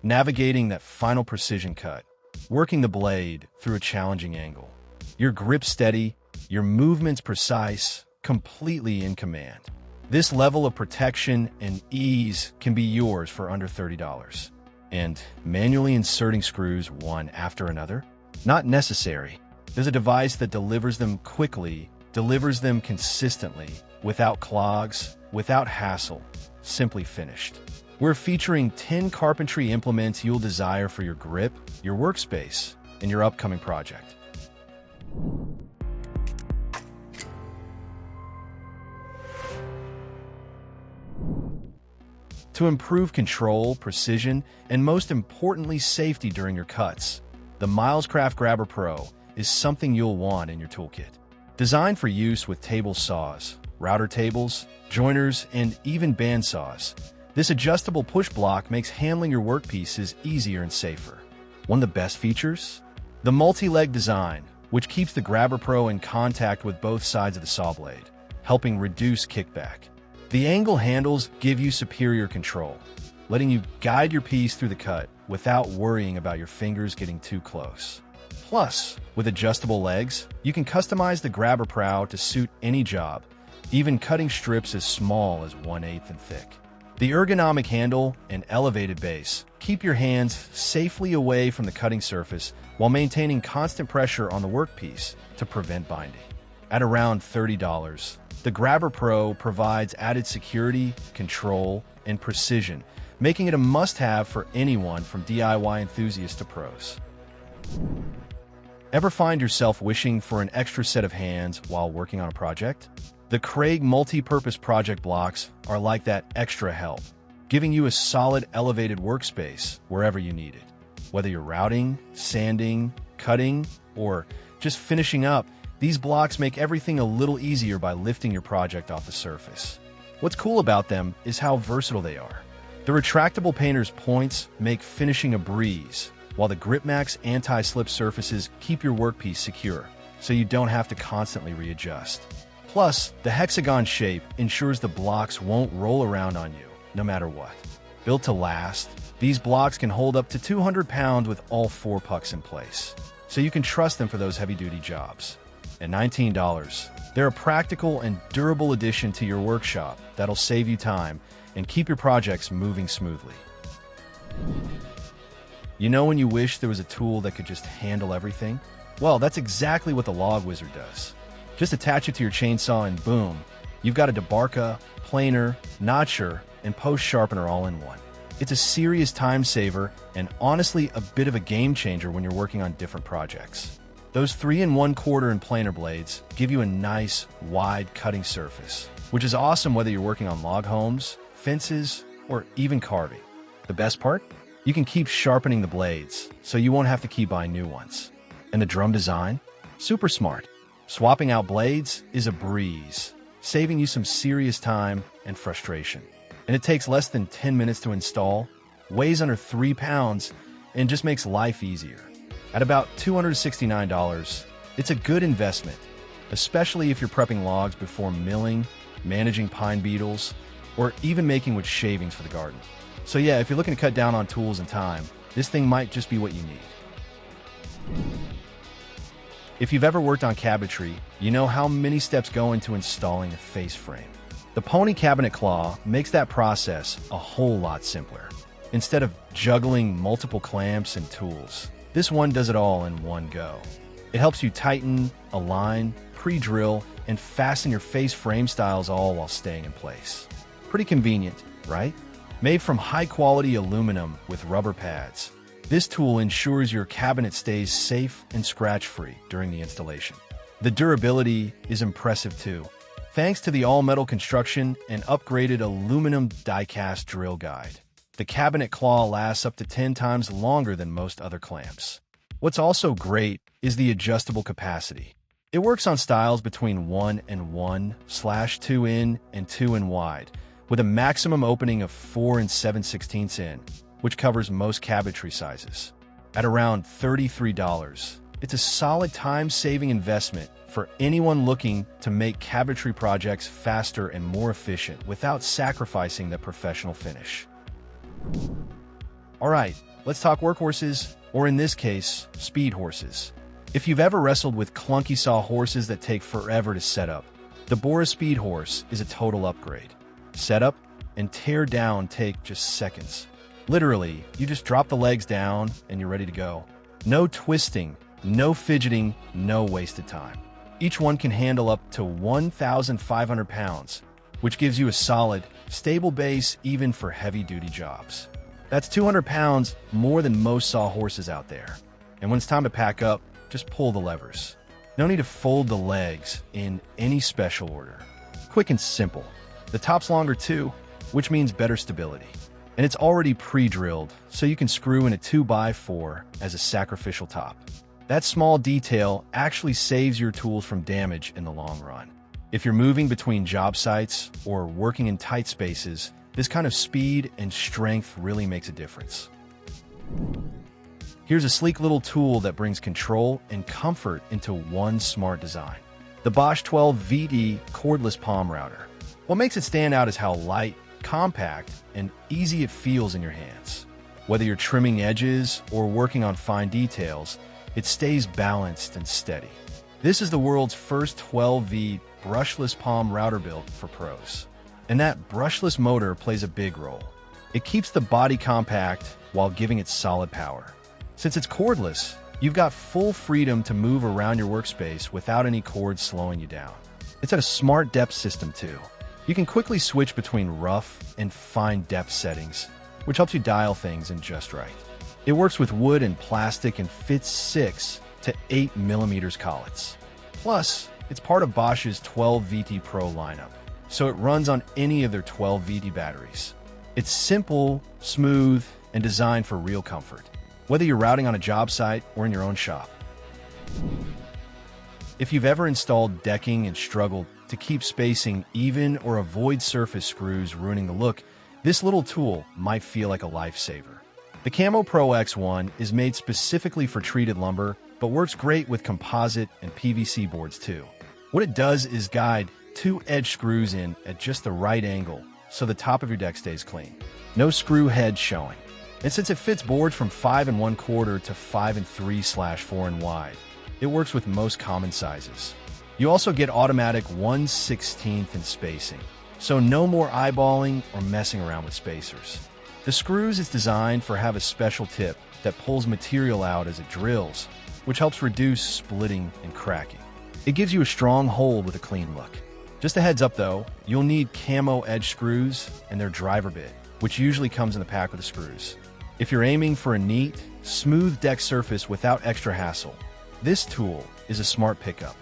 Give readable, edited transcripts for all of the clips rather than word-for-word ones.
navigating that final precision cut, working the blade through a challenging angle. Your grip steady, your movements precise, completely in command. This level of protection and ease can be yours for under $30. And manually inserting screws one after another? Not necessary. There's a device that delivers them quickly, delivers them consistently, without clogs, without hassle, simply finished. We're featuring 10 carpentry implements you'll desire for your grip, your workspace, and your upcoming project. To improve control, precision, and most importantly, safety during your cuts, the MilesCraft Grabber Pro is something you'll want in your toolkit. Designed for use with table saws, router tables, joiners, and even bandsaws, this adjustable push block makes handling your workpieces easier and safer. One of the best features? The multi-leg design, which keeps the Grabber Pro in contact with both sides of the saw blade, helping reduce kickback. The angle handles give you superior control, letting you guide your piece through the cut without worrying about your fingers getting too close. Plus, with adjustable legs, you can customize the Grabber Pro to suit any job, even cutting strips as small as 1/8 in thick. The ergonomic handle and elevated base keep your hands safely away from the cutting surface while maintaining constant pressure on the workpiece to prevent binding. At around $30, the Grabber Pro provides added security, control, and precision, making it a must-have for anyone from DIY enthusiasts to pros. Ever find yourself wishing for an extra set of hands while working on a project? The Kreg multi-purpose project blocks are like that extra help, giving you a solid elevated workspace wherever you need it. Whether you're routing, sanding, cutting, or just finishing up, these blocks make everything a little easier by lifting your project off the surface. What's cool about them is how versatile they are. The retractable painter's points make finishing a breeze, while the GripMax anti-slip surfaces keep your workpiece secure, so you don't have to constantly readjust. Plus, the hexagon shape ensures the blocks won't roll around on you, no matter what. Built to last, these blocks can hold up to 200 pounds with all 4 pucks in place, so you can trust them for those heavy-duty jobs. At $19, they're a practical and durable addition to your workshop that'll save you time and keep your projects moving smoothly. You know when you wish there was a tool that could just handle everything? Well, that's exactly what the Log Wizard does. Just attach it to your chainsaw and boom, you've got a debarker, planer, notcher, and post sharpener all in one. It's a serious time saver and honestly a bit of a game changer when you're working on different projects. Those 3 1/4 and planer blades give you a nice, wide cutting surface, which is awesome whether you're working on log homes, fences, or even carving. The best part? You can keep sharpening the blades, so you won't have to keep buying new ones. And the drum design? Super smart. Swapping out blades is a breeze, saving you some serious time and frustration. And it takes less than 10 minutes to install, weighs under 3 pounds, and just makes life easier. At about $269, it's a good investment, especially if you're prepping logs before milling, managing pine beetles, or even making wood shavings for the garden. So yeah, if you're looking to cut down on tools and time, this thing might just be what you need. If you've ever worked on cabinetry, you know how many steps go into installing a face frame. The Pony Cabinet Claw makes that process a whole lot simpler. Instead of juggling multiple clamps and tools, this one does it all in one go. It helps you tighten, align, pre-drill, and fasten your face frame styles all while staying in place. Pretty convenient, right? Made from high-quality aluminum with rubber pads, this tool ensures your cabinet stays safe and scratch-free during the installation. The durability is impressive too, thanks to the all-metal construction and upgraded aluminum die-cast drill guide. The cabinet claw lasts up to 10 times longer than most other clamps. What's also great is the adjustable capacity. It works on styles between 1 and 1/2 in and 2 in wide, with a maximum opening of 4 7/16 in, which covers most cabinetry sizes. At around $33, it's a solid time-saving investment for anyone looking to make cabinetry projects faster and more efficient without sacrificing the professional finish. Alright, let's talk workhorses, or in this case, speed horses. If you've ever wrestled with clunky saw horses that take forever to set up, the Bora Speed Horse is a total upgrade. Setup and tear down take just seconds. Literally, you just drop the legs down and you're ready to go. No twisting, no fidgeting, no wasted time. Each one can handle up to 1,500 pounds, which gives you a solid, stable base even for heavy-duty jobs. That's 200 pounds more than most saw horses out there. And when it's time to pack up, just pull the levers. No need to fold the legs in any special order. Quick and simple. The top's longer too, which means better stability. And it's already pre-drilled, so you can screw in a 2x4 as a sacrificial top. That small detail actually saves your tools from damage in the long run. If you're moving between job sites or working in tight spaces, this kind of speed and strength really makes a difference. Here's a sleek little tool that brings control and comfort into one smart design. The Bosch 12 VD Cordless Palm Router. What makes it stand out is how light, compact, and easy it feels in your hands. Whether you're trimming edges or working on fine details, it stays balanced and steady. This is the world's first 12V brushless palm router built for pros. And that brushless motor plays a big role. It keeps the body compact while giving it solid power. Since it's cordless, you've got full freedom to move around your workspace without any cords slowing you down. It's got a smart depth system too. You can quickly switch between rough and fine depth settings, which helps you dial things in just right. It works with wood and plastic and fits 6 to 8 millimeters collets. Plus, it's part of Bosch's 12 VT Pro lineup, so it runs on any of their 12 VT batteries. It's simple, smooth, and designed for real comfort, whether you're routing on a job site or in your own shop. If you've ever installed decking and struggled to keep spacing even or avoid surface screws ruining the look, this little tool might feel like a lifesaver. The Camo Pro X1 is made specifically for treated lumber, but works great with composite and PVC boards too. What it does is guide 2 edge screws in at just the right angle so the top of your deck stays clean. No screw head showing. And since it fits boards from 5 1/4 to 5 3/4 and wide, it works with most common sizes. You also get automatic 1/16 in spacing, so no more eyeballing or messing around with spacers. The screws it's designed for have a special tip that pulls material out as it drills, which helps reduce splitting and cracking. It gives you a strong hold with a clean look. Just a heads up though, you'll need camo edge screws and their driver bit, which usually comes in the pack with the screws. If you're aiming for a neat, smooth deck surface without extra hassle, this tool is a smart pickup.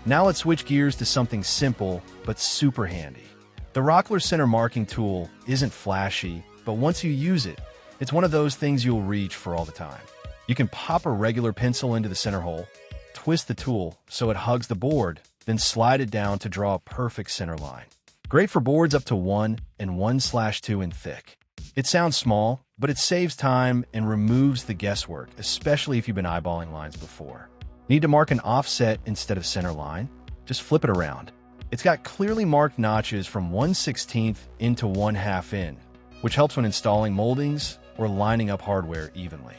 Now let's switch gears to something simple but super handy. The Rockler Center Marking Tool isn't flashy, but once you use it, it's one of those things you'll reach for all the time. You can pop a regular pencil into the center hole, twist the tool so it hugs the board, then slide it down to draw a perfect center line. Great for boards up to 1 and 1/2 in thick. It sounds small, but it saves time and removes the guesswork, especially if you've been eyeballing lines before. Need to mark an offset instead of center line? Just flip it around. It's got clearly marked notches from 1/16 into 1/2 in, which helps when installing moldings or lining up hardware evenly.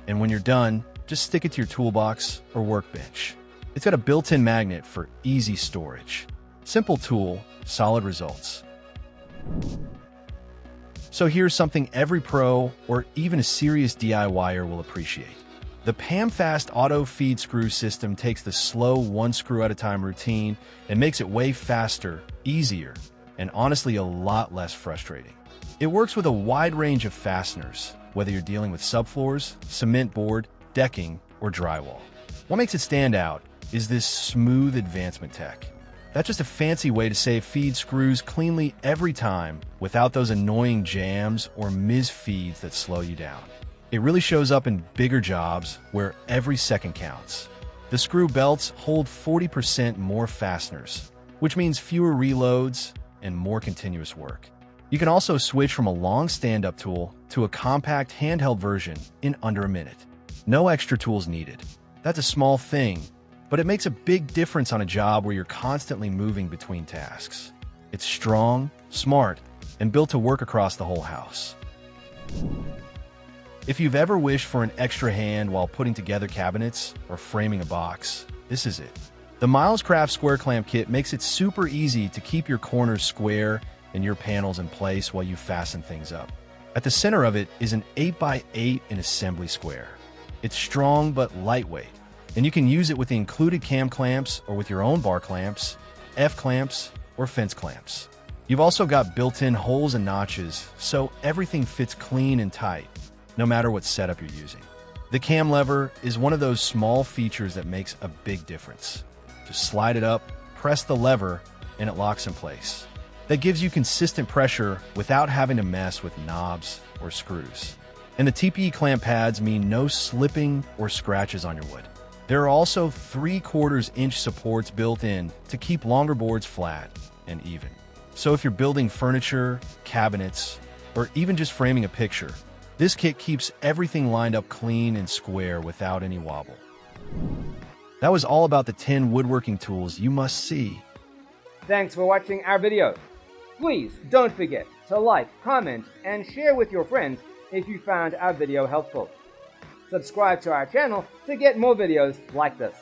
And when you're done, just stick it to your toolbox or workbench. It's got a built-in magnet for easy storage. Simple tool, solid results. So here's something every pro or even a serious DIYer will appreciate. The PAMFast auto feed screw system takes the slow one screw at a time routine and makes it way faster, easier, and honestly a lot less frustrating. It works with a wide range of fasteners, whether you're dealing with subfloors, cement board, decking, or drywall. What makes it stand out is this smooth advancement tech. That's just a fancy way to say feed screws cleanly every time without those annoying jams or misfeeds that slow you down. It really shows up in bigger jobs where every second counts. The screw belts hold 40% more fasteners, which means fewer reloads and more continuous work. You can also switch from a long stand-up tool to a compact handheld version in under a minute. No extra tools needed. That's a small thing, but it makes a big difference on a job where you're constantly moving between tasks. It's strong, smart, and built to work across the whole house. If you've ever wished for an extra hand while putting together cabinets or framing a box, this is it. The MilesCraft Square Clamp Kit makes it super easy to keep your corners square and your panels in place while you fasten things up. At the center of it is an 8x8 in assembly square. It's strong but lightweight, and you can use it with the included cam clamps or with your own bar clamps, F-clamps, or fence clamps. You've also got built-in holes and notches, so everything fits clean and tight, no matter what setup you're using. The cam lever is one of those small features that makes a big difference. Just slide it up, press the lever, and it locks in place. That gives you consistent pressure without having to mess with knobs or screws. And the TPE clamp pads mean no slipping or scratches on your wood. There are also 3/4 inch supports built in to keep longer boards flat and even. So if you're building furniture, cabinets, or even just framing a picture, this kit keeps everything lined up clean and square without any wobble. That was all about the 10 woodworking tools you must see. Thanks for watching our video. Please don't forget to like, comment, and share with your friends if you found our video helpful. Subscribe to our channel to get more videos like this.